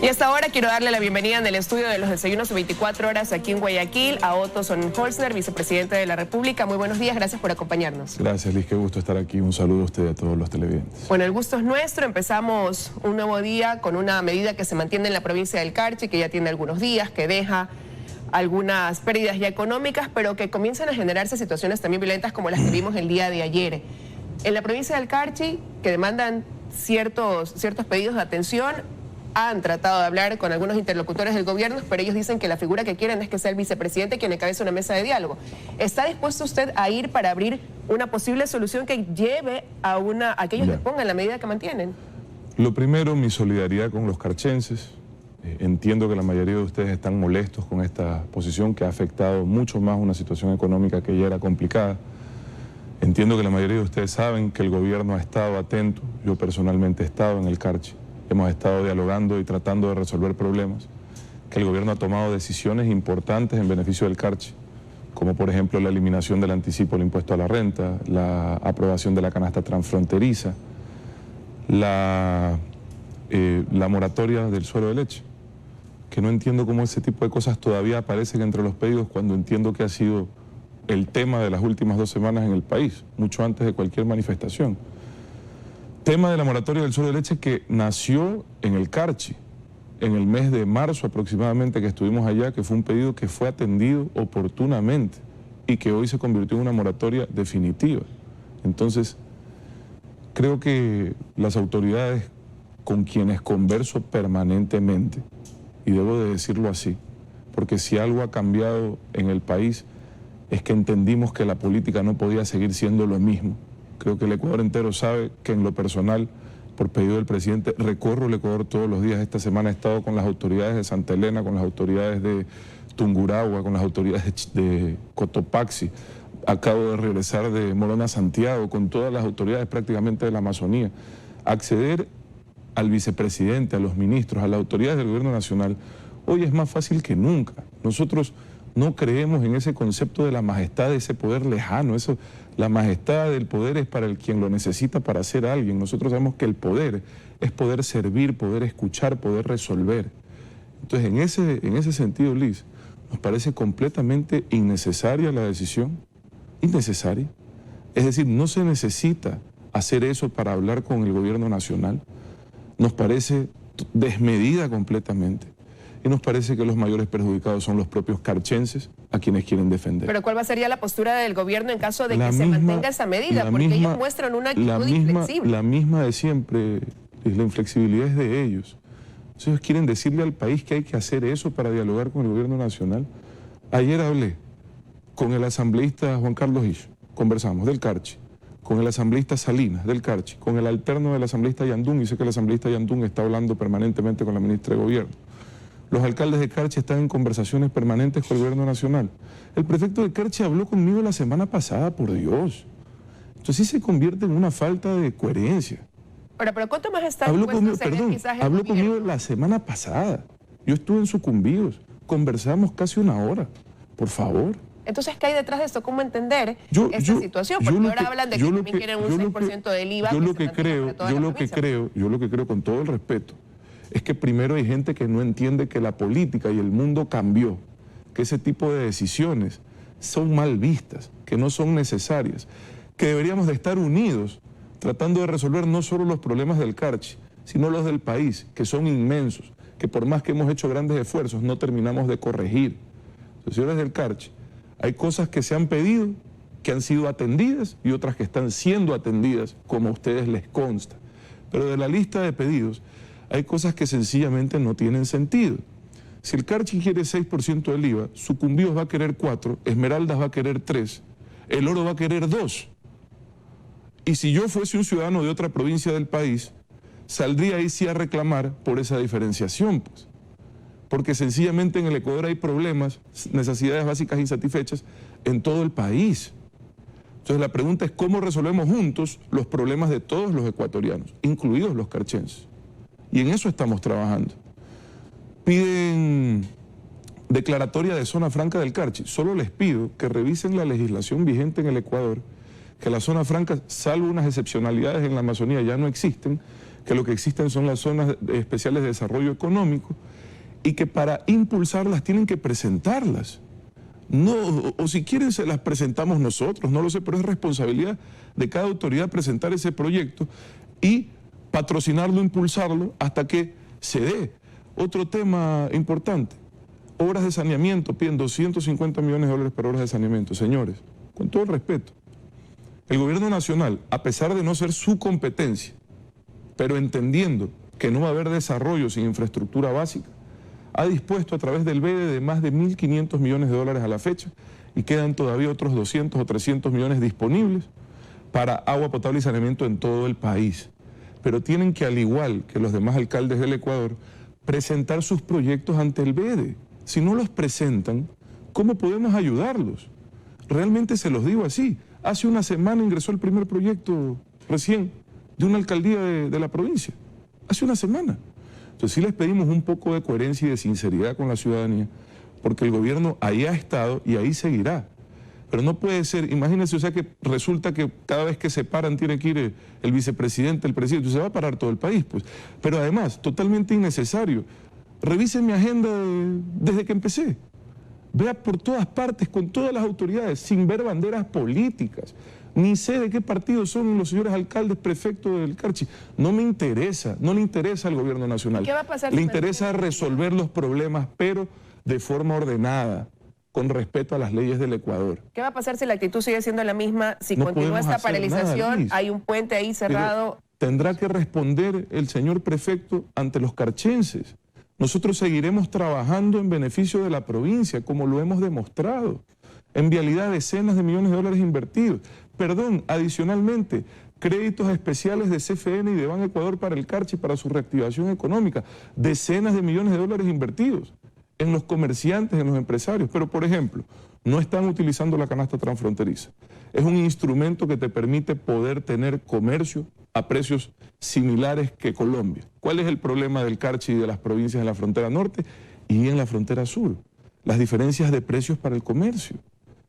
Y hasta ahora quiero darle la bienvenida en el estudio de los desayunos 24 horas aquí en Guayaquil a Otto Sonnenholzner, vicepresidente de la República. Muy buenos días, gracias por acompañarnos. Gracias, Liz, qué gusto estar aquí. Un saludo a usted y a todos los televidentes. Bueno, el gusto es nuestro. Empezamos un nuevo día con una medida que se mantiene en la provincia del Carchi, que ya tiene algunos días, que deja algunas pérdidas ya económicas, pero que comienzan a generarse situaciones también violentas como las que vimos el día de ayer. En la provincia del Carchi, que demandan ciertos pedidos de atención, han tratado de hablar con algunos interlocutores del gobierno, pero ellos dicen que la figura que quieren es que sea el vicepresidente quien encabece una mesa de diálogo. ¿Está dispuesto usted a ir para abrir una posible solución que lleve a que ellos dispongan la medida que mantienen? Lo primero, mi solidaridad con los carchenses. Entiendo que la mayoría de ustedes están molestos con esta posición que ha afectado mucho más una situación económica que ya era complicada. Entiendo que la mayoría de ustedes saben que el gobierno ha estado atento. Yo personalmente he estado en el Carchi. Hemos estado dialogando y tratando de resolver problemas, que el gobierno ha tomado decisiones importantes en beneficio del Carchi, como por ejemplo la eliminación del anticipo del impuesto a la renta, la aprobación de la canasta transfronteriza, la moratoria del suero de leche, que no entiendo cómo ese tipo de cosas todavía aparecen entre los pedidos cuando entiendo que ha sido el tema de las últimas 2 semanas en el país, mucho antes de cualquier manifestación. Tema de la moratoria del suero de leche que nació en el Carchi, en el mes de marzo aproximadamente que estuvimos allá, que fue un pedido que fue atendido oportunamente y que hoy se convirtió en una moratoria definitiva. Entonces, creo que las autoridades con quienes converso permanentemente, y debo de decirlo así, porque si algo ha cambiado en el país es que entendimos que la política no podía seguir siendo lo mismo. Creo que el Ecuador entero sabe que en lo personal, por pedido del presidente, recorro el Ecuador todos los días. Esta semana he estado con las autoridades de Santa Elena, con las autoridades de Tungurahua, con las autoridades de Cotopaxi. Acabo de regresar de Morona, Santiago, con todas las autoridades prácticamente de la Amazonía. Acceder al vicepresidente, a los ministros, a las autoridades del gobierno nacional, hoy es más fácil que nunca. Nosotros no creemos en ese concepto de la majestad, de ese poder lejano. La majestad del poder es para quien lo necesita para ser alguien. Nosotros sabemos que el poder es poder servir, poder escuchar, poder resolver. Entonces, en ese sentido, Liz, nos parece completamente innecesaria la decisión. Innecesaria. Es decir, no se necesita hacer eso para hablar con el gobierno nacional. Nos parece desmedida completamente. Y nos parece que los mayores perjudicados son los propios carchenses a quienes quieren defender. Pero ¿cuál va a ser ya la postura del gobierno en caso de que se mantenga esa medida? Porque ellos muestran una actitud inflexible. La misma de siempre, la inflexibilidad es de ellos. Ellos quieren decirle al país que hay que hacer eso para dialogar con el gobierno nacional. Ayer hablé con el asambleísta Juan Carlos Isch, conversamos del Carchi, con el asambleísta Salinas del Carchi, con el alterno del asambleísta Yandún, y sé que el asambleísta Yandún está hablando permanentemente con la ministra de Gobierno. Los alcaldes de Carchi están en conversaciones permanentes con el gobierno nacional. El prefecto de Carchi habló conmigo la semana pasada, por Dios. Entonces sí se convierte en una falta de coherencia. Pero ¿cuánto más está habló conmigo la semana pasada. Yo estuve en Sucumbíos, conversamos casi 1 hora. Por favor. Entonces, ¿qué hay detrás de esto? ¿Cómo entender esta situación? Porque ahora hablan de que también quieren un 6% del IVA. Yo lo que creo, con todo el respeto, es que primero hay gente que no entiende que la política y el mundo cambió, que ese tipo de decisiones son mal vistas, que no son necesarias, que deberíamos de estar unidos tratando de resolver no solo los problemas del Carchi, sino los del país, que son inmensos, que por más que hemos hecho grandes esfuerzos no terminamos de corregir. Entonces, señores del Carchi, hay cosas que se han pedido, que han sido atendidas y otras que están siendo atendidas, como a ustedes les consta. Pero de la lista de pedidos, hay cosas que sencillamente no tienen sentido. Si el Carchi quiere 6% del IVA, Sucumbíos va a querer 4, Esmeraldas va a querer 3, El Oro va a querer 2. Y si yo fuese un ciudadano de otra provincia del país, saldría ahí sí a reclamar por esa diferenciación, pues. Porque sencillamente en el Ecuador hay problemas, necesidades básicas insatisfechas en todo el país. Entonces la pregunta es cómo resolvemos juntos los problemas de todos los ecuatorianos, incluidos los carchenses. Y en eso estamos trabajando. Piden declaratoria de zona franca del Carchi. Solo les pido que revisen la legislación vigente en el Ecuador, que la zona franca, salvo unas excepcionalidades en la Amazonía, ya no existen, que lo que existen son las zonas especiales de desarrollo económico y que para impulsarlas tienen que presentarlas. No, o si quieren se las presentamos nosotros, no lo sé, pero es responsabilidad de cada autoridad presentar ese proyecto y patrocinarlo, impulsarlo hasta que se dé. Otro tema importante, obras de saneamiento, piden 250 millones de dólares para obras de saneamiento. Señores, con todo el respeto, el gobierno nacional, a pesar de no ser su competencia, pero entendiendo que no va a haber desarrollo sin infraestructura básica, ha dispuesto a través del BEDE de más de 1.500 millones de dólares a la fecha y quedan todavía otros 200 o 300 millones disponibles para agua potable y saneamiento en todo el país. Pero tienen que, al igual que los demás alcaldes del Ecuador, presentar sus proyectos ante el BEDE. Si no los presentan, ¿cómo podemos ayudarlos? Realmente se los digo así. Hace una semana ingresó el primer proyecto recién de una alcaldía de la provincia. Hace una semana. Entonces sí les pedimos un poco de coherencia y de sinceridad con la ciudadanía, porque el gobierno ahí ha estado y ahí seguirá. Pero no puede ser, imagínense, o sea que resulta que cada vez que se paran tiene que ir el vicepresidente, el presidente, se va a parar todo el país, pues. Pero además, totalmente innecesario. Revisen mi agenda desde que empecé. Vea por todas partes, con todas las autoridades, sin ver banderas políticas. Ni sé de qué partido son los señores alcaldes, prefectos del Carchi. No me interesa, no le interesa al gobierno nacional. ¿Qué va a pasar? Le interesa resolver los problemas, pero de forma ordenada, con respeto a las leyes del Ecuador. ¿Qué va a pasar si la actitud sigue siendo la misma? Si No continúa podemos esta hacer paralización, nada, Liz. hay un puente ahí cerrado. Pero tendrá que responder el señor prefecto ante los carchenses. Nosotros seguiremos trabajando en beneficio de la provincia, como lo hemos demostrado. En vialidad, decenas de millones de dólares invertidos. Perdón, adicionalmente, créditos especiales de CFN y de Ban Ecuador para el Carchi, para su reactivación económica. Decenas de millones de dólares invertidos en los comerciantes, en los empresarios. Pero, por ejemplo, no están utilizando la canasta transfronteriza. Es un instrumento que te permite poder tener comercio a precios similares que Colombia. ¿Cuál es el problema del Carchi y de las provincias en la frontera norte y en la frontera sur? Las diferencias de precios para el comercio.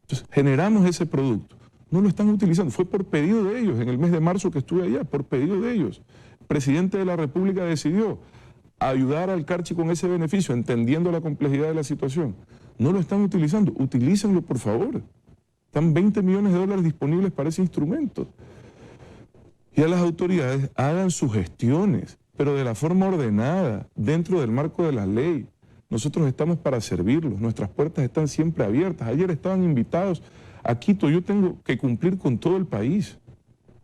Entonces, generamos ese producto. No lo están utilizando. Fue por pedido de ellos, en el mes de marzo que estuve allá, por pedido de ellos. El presidente de la República decidió ayudar al Carchi con ese beneficio, entendiendo la complejidad de la situación. No lo están utilizando. Utilícenlo, por favor. Están 20 millones de dólares disponibles para ese instrumento. Y a las autoridades hagan sus gestiones, pero de la forma ordenada, dentro del marco de la ley. Nosotros estamos para servirlos, nuestras puertas están siempre abiertas. Ayer estaban invitados a Quito, yo tengo que cumplir con todo el país.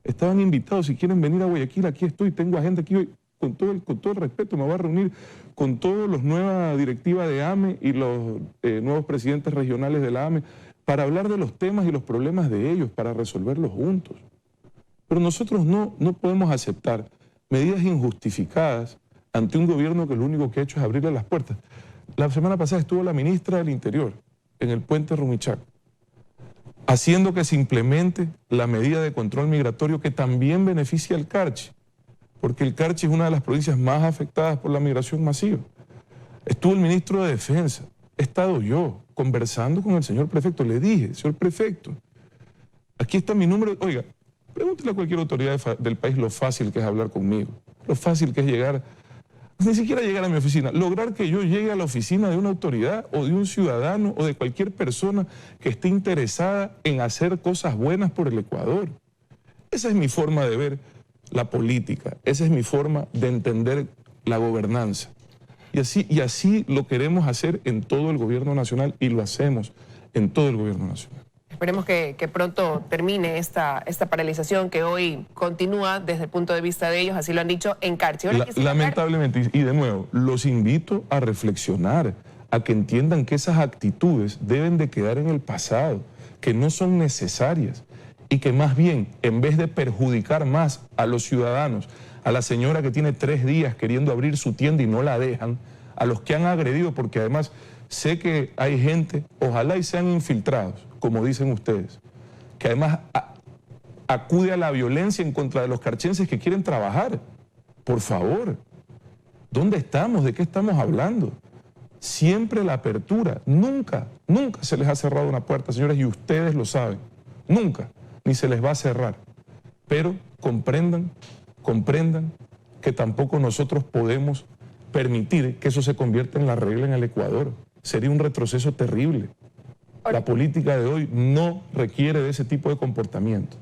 Estaban invitados, si quieren venir a Guayaquil, aquí estoy, tengo agenda aquí hoy. Con todo el respeto, me voy a reunir con todos los nueva directiva de AME y los nuevos presidentes regionales de la AME para hablar de los temas y los problemas de ellos, para resolverlos juntos. Pero nosotros no podemos aceptar medidas injustificadas ante un gobierno que lo único que ha hecho es abrirle las puertas. La semana pasada estuvo la ministra del Interior en el puente Rumichac, haciendo que se implemente la medida de control migratorio que también beneficia al Carchi, porque el Carchi es una de las provincias más afectadas por la migración masiva. Estuvo el ministro de Defensa, he estado yo conversando con el señor prefecto, le dije, señor prefecto, aquí está mi número, oiga, pregúntele a cualquier autoridad del país lo fácil que es hablar conmigo, lo fácil que es llegar, ni siquiera llegar a mi oficina, lograr que yo llegue a la oficina de una autoridad o de un ciudadano o de cualquier persona que esté interesada en hacer cosas buenas por el Ecuador. Esa es mi forma de ver la política, esa es mi forma de entender la gobernanza. Y así lo queremos hacer en todo el gobierno nacional y lo hacemos en todo el gobierno nacional. Esperemos que pronto termine esta paralización que hoy continúa desde el punto de vista de ellos, así lo han dicho, en Carchi. Lamentablemente, y de nuevo, los invito a reflexionar, a que entiendan que esas actitudes deben de quedar en el pasado, que no son necesarias y que más bien, en vez de perjudicar más a los ciudadanos, a la señora que tiene 3 días queriendo abrir su tienda y no la dejan, a los que han agredido, porque además sé que hay gente, ojalá y sean infiltrados, como dicen ustedes, que además acude a la violencia en contra de los carchenses que quieren trabajar. Por favor, ¿dónde estamos? ¿De qué estamos hablando? Siempre la apertura, nunca se les ha cerrado una puerta, señores, y ustedes lo saben, nunca, ni se les va a cerrar. Pero comprendan que tampoco nosotros podemos permitir que eso se convierta en la regla en el Ecuador. Sería un retroceso terrible. La política de hoy no requiere de ese tipo de comportamiento.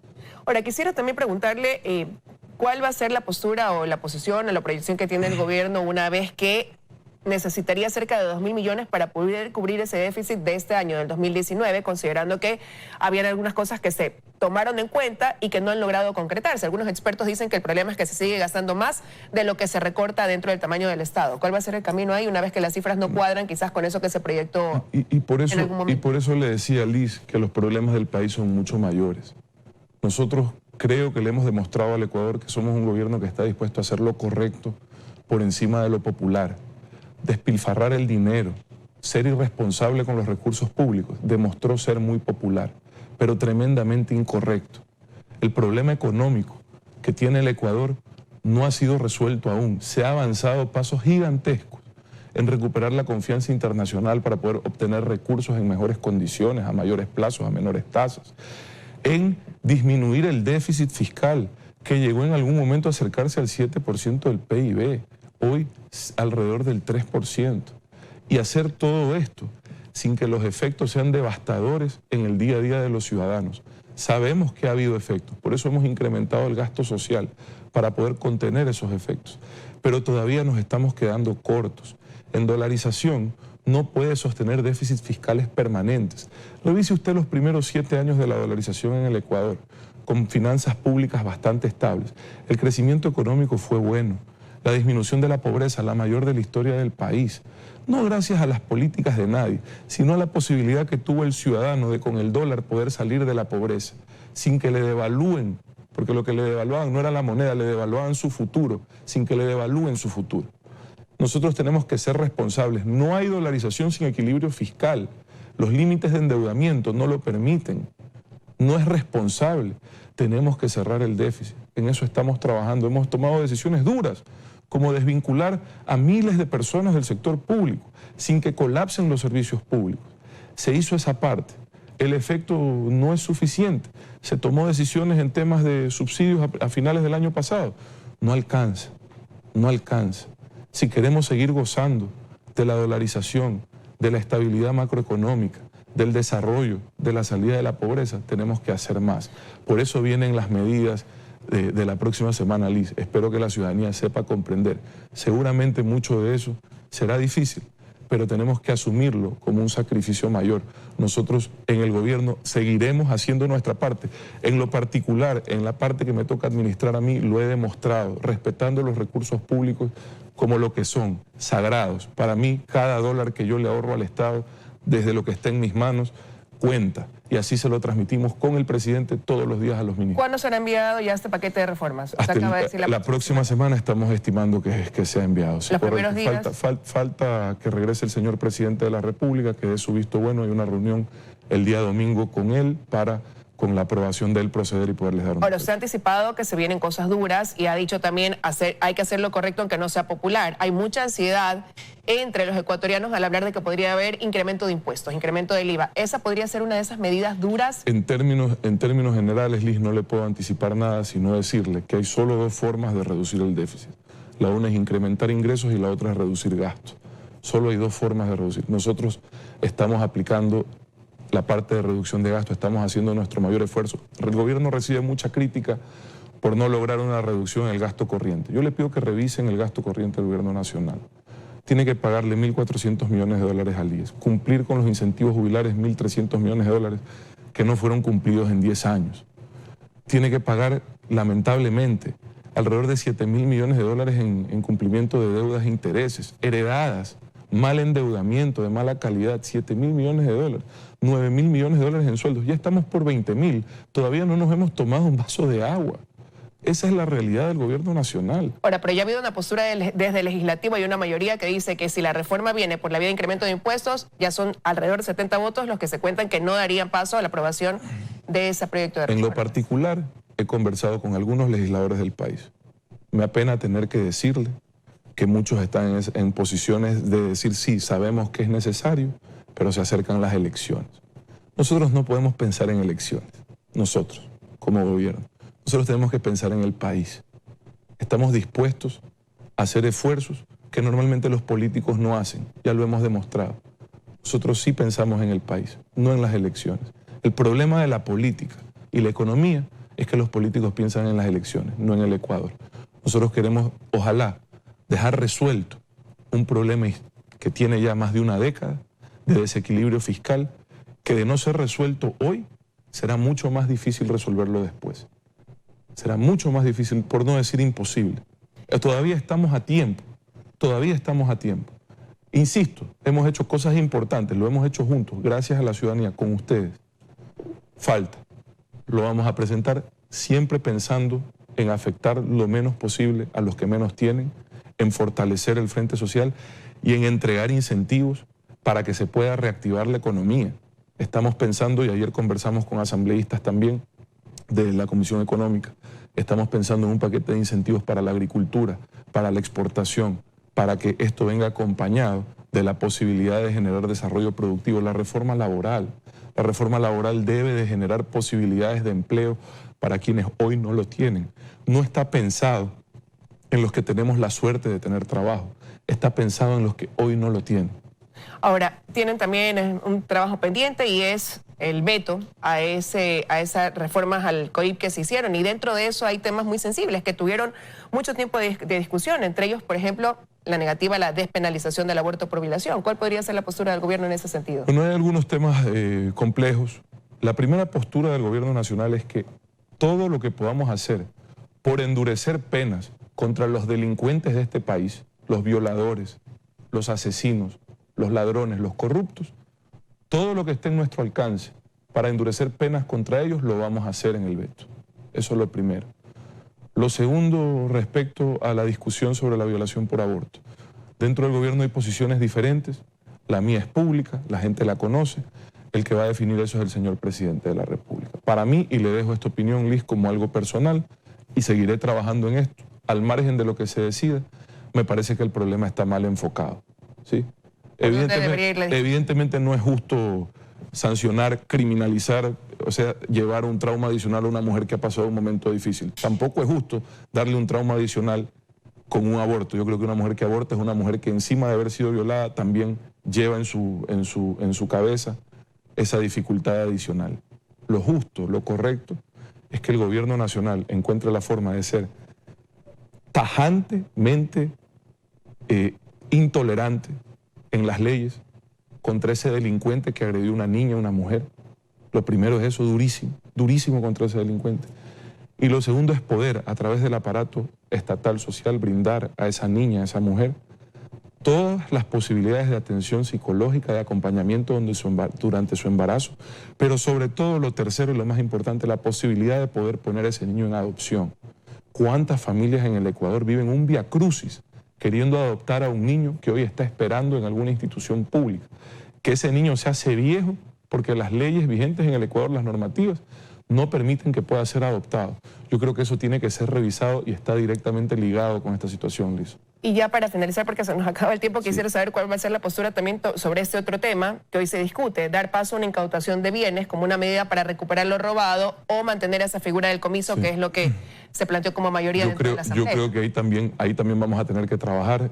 Ahora, quisiera también preguntarle cuál va a ser la postura o la posición o la proyección que tiene el gobierno una vez que necesitaría cerca de 2.000 millones para poder cubrir ese déficit de este año, del 2019, considerando que habían algunas cosas que se tomaron en cuenta y que no han logrado concretarse. Algunos expertos dicen que el problema es que se sigue gastando más de lo que se recorta dentro del tamaño del Estado. ¿Cuál va a ser el camino ahí una vez que las cifras no cuadran quizás con eso que se proyectó en algún momento? Y por eso le decía a Liz que los problemas del país son mucho mayores. Nosotros creo que le hemos demostrado al Ecuador que somos un gobierno que está dispuesto a hacer lo correcto por encima de lo popular. Despilfarrar el dinero, ser irresponsable con los recursos públicos, demostró ser muy popular, pero tremendamente incorrecto. El problema económico que tiene el Ecuador no ha sido resuelto aún. Se ha avanzado pasos gigantescos en recuperar la confianza internacional para poder obtener recursos en mejores condiciones, a mayores plazos, a menores tasas, en disminuir el déficit fiscal, que llegó en algún momento a acercarse al 7% del PIB, hoy alrededor del 3%. Y hacer todo esto sin que los efectos sean devastadores en el día a día de los ciudadanos. Sabemos que ha habido efectos, por eso hemos incrementado el gasto social, para poder contener esos efectos. Pero todavía nos estamos quedando cortos. En dolarización no puede sostener déficits fiscales permanentes. Revise usted los primeros 7 años de la dolarización en el Ecuador, con finanzas públicas bastante estables. El crecimiento económico fue bueno. La disminución de la pobreza, la mayor de la historia del país. No gracias a las políticas de nadie, sino a la posibilidad que tuvo el ciudadano de con el dólar poder salir de la pobreza, sin que le devalúen, porque lo que le devaluaban no era la moneda, le devaluaban su futuro, sin que le devalúen su futuro. Nosotros tenemos que ser responsables. No hay dolarización sin equilibrio fiscal. Los límites de endeudamiento no lo permiten. No es responsable. Tenemos que cerrar el déficit. En eso estamos trabajando. Hemos tomado decisiones duras, como desvincular a miles de personas del sector público, sin que colapsen los servicios públicos. Se hizo esa parte. El efecto no es suficiente. Se tomó decisiones en temas de subsidios a finales del año pasado. No alcanza, no alcanza. Si queremos seguir gozando de la dolarización, de la estabilidad macroeconómica, del desarrollo, de la salida de la pobreza, tenemos que hacer más. Por eso vienen las medidas de la próxima semana, Liz. Espero que la ciudadanía sepa comprender. Seguramente mucho de eso será difícil, pero tenemos que asumirlo como un sacrificio mayor. Nosotros en el gobierno seguiremos haciendo nuestra parte. En lo particular, en la parte que me toca administrar a mí, lo he demostrado, respetando los recursos públicos como lo que son, sagrados. Para mí, cada dólar que yo le ahorro al Estado, desde lo que está en mis manos, cuenta. Y así se lo transmitimos con el presidente todos los días a los ministros. ¿Cuándo será enviado ya este paquete de reformas? La próxima semana estamos estimando que sea enviado. Los primeros días. Falta que regrese el señor presidente de la República, que dé su visto bueno. Hay una reunión el día domingo con él para, con la aprobación de él, proceder y poderles dar un... Ahora, usted ha anticipado que se vienen cosas duras y ha dicho también hay que hacer lo correcto aunque no sea popular. Hay mucha ansiedad entre los ecuatorianos al hablar de que podría haber incremento de impuestos, incremento del IVA. ¿Esa podría ser una de esas medidas duras? En términos generales, Liz, no le puedo anticipar nada, sino decirle que hay solo 2 formas de reducir el déficit. La una es incrementar ingresos y la otra es reducir gastos. Solo hay 2 formas de reducir. Nosotros estamos aplicando la parte de reducción de gastos, estamos haciendo nuestro mayor esfuerzo. El gobierno recibe mucha crítica por no lograr una reducción en el gasto corriente. Yo le pido que revisen el gasto corriente del gobierno nacional. Tiene que pagarle 1.400 millones de dólares al IES, cumplir con los incentivos jubilares 1.300 millones de dólares que no fueron cumplidos en 10 años. Tiene que pagar, lamentablemente, alrededor de 7.000 millones de dólares en cumplimiento de deudas e intereses, heredadas, mal endeudamiento de mala calidad, 7.000 millones de dólares, 9.000 millones de dólares en sueldos. Ya estamos por 20.000, todavía no nos hemos tomado un vaso de agua. Esa es la realidad del gobierno nacional. Ahora, pero ya ha habido una postura desde el legislativo y una mayoría que dice que si la reforma viene por la vía de incremento de impuestos, ya son alrededor de 70 votos los que se cuentan que no darían paso a la aprobación de ese proyecto de reforma. En lo particular, he conversado con algunos legisladores del país. Me apena tener que decirle que muchos están en posiciones de decir sí, sabemos que es necesario, pero se acercan las elecciones. Nosotros no podemos pensar en elecciones, nosotros, como gobierno. Nosotros tenemos que pensar en el país. Estamos dispuestos a hacer esfuerzos que normalmente los políticos no hacen, ya lo hemos demostrado. Nosotros sí pensamos en el país, no en las elecciones. El problema de la política y la economía es que los políticos piensan en las elecciones, no en el Ecuador. Nosotros queremos, ojalá, dejar resuelto un problema que tiene ya más de una década de desequilibrio fiscal, que de no ser resuelto hoy, será mucho más difícil resolverlo después. Será mucho más difícil, por no decir imposible. Todavía estamos a tiempo, todavía estamos a tiempo. Insisto, hemos hecho cosas importantes, lo hemos hecho juntos, gracias a la ciudadanía, con ustedes. Falta. Lo vamos a presentar siempre pensando en afectar lo menos posible a los que menos tienen, en fortalecer el frente social y en entregar incentivos para que se pueda reactivar la economía. Estamos pensando, y ayer conversamos con asambleístas también de la Comisión Económica, estamos pensando en un paquete de incentivos para la agricultura, para la exportación, para que esto venga acompañado de la posibilidad de generar desarrollo productivo. La reforma laboral debe de generar posibilidades de empleo para quienes hoy no lo tienen. No está pensado en los que tenemos la suerte de tener trabajo, está pensado en los que hoy no lo tienen. Ahora, tienen también un trabajo pendiente y es el veto a esas reformas al COIP que se hicieron. Y dentro de eso hay temas muy sensibles que tuvieron mucho tiempo de discusión. Entre ellos, por ejemplo, la negativa a la despenalización del aborto por violación. ¿Cuál podría ser la postura del gobierno en ese sentido? Bueno, hay algunos temas complejos. La primera postura del gobierno nacional es que todo lo que podamos hacer por endurecer penas contra los delincuentes de este país, los violadores, los asesinos, los ladrones, los corruptos, todo lo que esté en nuestro alcance para endurecer penas contra ellos lo vamos a hacer en el veto. Eso es lo primero. Lo segundo, respecto a la discusión sobre la violación por aborto. Dentro del gobierno hay posiciones diferentes, la mía es pública, la gente la conoce, el que va a definir eso es el señor presidente de la República. Para mí, y le dejo esta opinión, Liz, como algo personal, y seguiré trabajando en esto, al margen de lo que se decida, me parece que el problema está mal enfocado, ¿sí? Evidentemente no es justo sancionar, criminalizar, o sea, llevar un trauma adicional a una mujer que ha pasado un momento difícil. Tampoco es justo darle un trauma adicional con un aborto. Yo creo que una mujer que aborta es una mujer que encima de haber sido violada también lleva en su cabeza esa dificultad adicional. Lo justo, lo correcto, es que el gobierno nacional encuentre la forma de ser tajantemente intolerante en las leyes contra ese delincuente que agredió a una niña, a una mujer. Lo primero es eso, durísimo, durísimo contra ese delincuente. Y lo segundo es poder, a través del aparato estatal social, brindar a esa niña, a esa mujer, todas las posibilidades de atención psicológica, de acompañamiento durante su embarazo, pero sobre todo lo tercero y lo más importante, la posibilidad de poder poner a ese niño en adopción. ¿Cuántas familias en el Ecuador viven un viacrucis queriendo adoptar a un niño que hoy está esperando en alguna institución pública? Que ese niño se hace viejo porque las leyes vigentes en el Ecuador, las normativas, no permiten que pueda ser adoptado. Yo creo que eso tiene que ser revisado y está directamente ligado con esta situación, Liz. Y ya para finalizar, porque se nos acaba el tiempo, quisiera saber cuál va a ser la postura también sobre este otro tema que hoy se discute, dar paso a una incautación de bienes como una medida para recuperar lo robado o mantener esa figura del comiso, que es lo que se planteó como mayoría dentro de la Asamblea. Yo creo que ahí también vamos a tener que trabajar,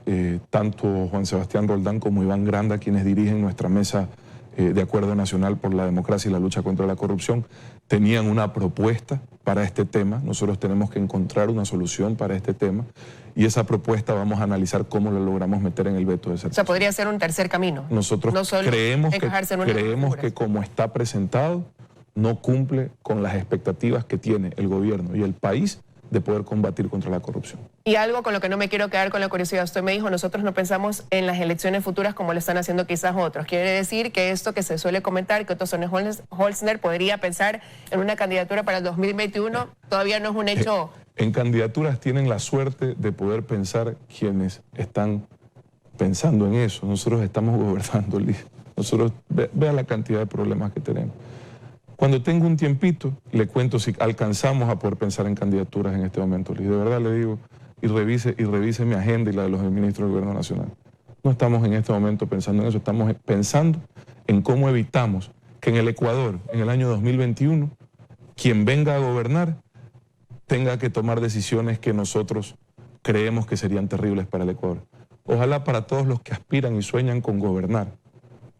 tanto Juan Sebastián Roldán como Iván Granda, quienes dirigen nuestra mesa de Acuerdo Nacional por la Democracia y la Lucha contra la Corrupción, tenían una propuesta para este tema. Nosotros tenemos que encontrar una solución para este tema y esa propuesta vamos a analizar cómo la logramos meter en el veto de esa. O sea, podría ser un tercer camino. Nosotros creemos que como está presentado no cumple con las expectativas que tiene el gobierno y el país de poder combatir contra la corrupción. Y algo con lo que no me quiero quedar con la curiosidad, usted me dijo, nosotros no pensamos en las elecciones futuras como lo están haciendo quizás otros. Quiere decir que esto que se suele comentar, que Otto Sonne Holzner podría pensar en una candidatura para el 2021, todavía no es un hecho. En candidaturas tienen la suerte de poder pensar quienes están pensando en eso. Nosotros estamos gobernando, Liz. Nosotros, vea la cantidad de problemas que tenemos. Cuando tengo un tiempito, le cuento si alcanzamos a poder pensar en candidaturas en este momento, Liz. De verdad le digo, y revise mi agenda y la de los ministros del Gobierno Nacional. No estamos en este momento pensando en eso, estamos pensando en cómo evitamos que en el Ecuador, en el año 2021, quien venga a gobernar tenga que tomar decisiones que nosotros creemos que serían terribles para el Ecuador. Ojalá para todos los que aspiran y sueñan con gobernar.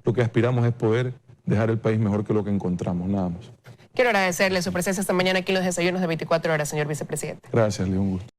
Lo que aspiramos es poder dejar el país mejor que lo que encontramos, nada más. Quiero agradecerle su presencia esta mañana aquí en los desayunos de 24 horas, señor vicepresidente. Gracias, Leo, un gusto.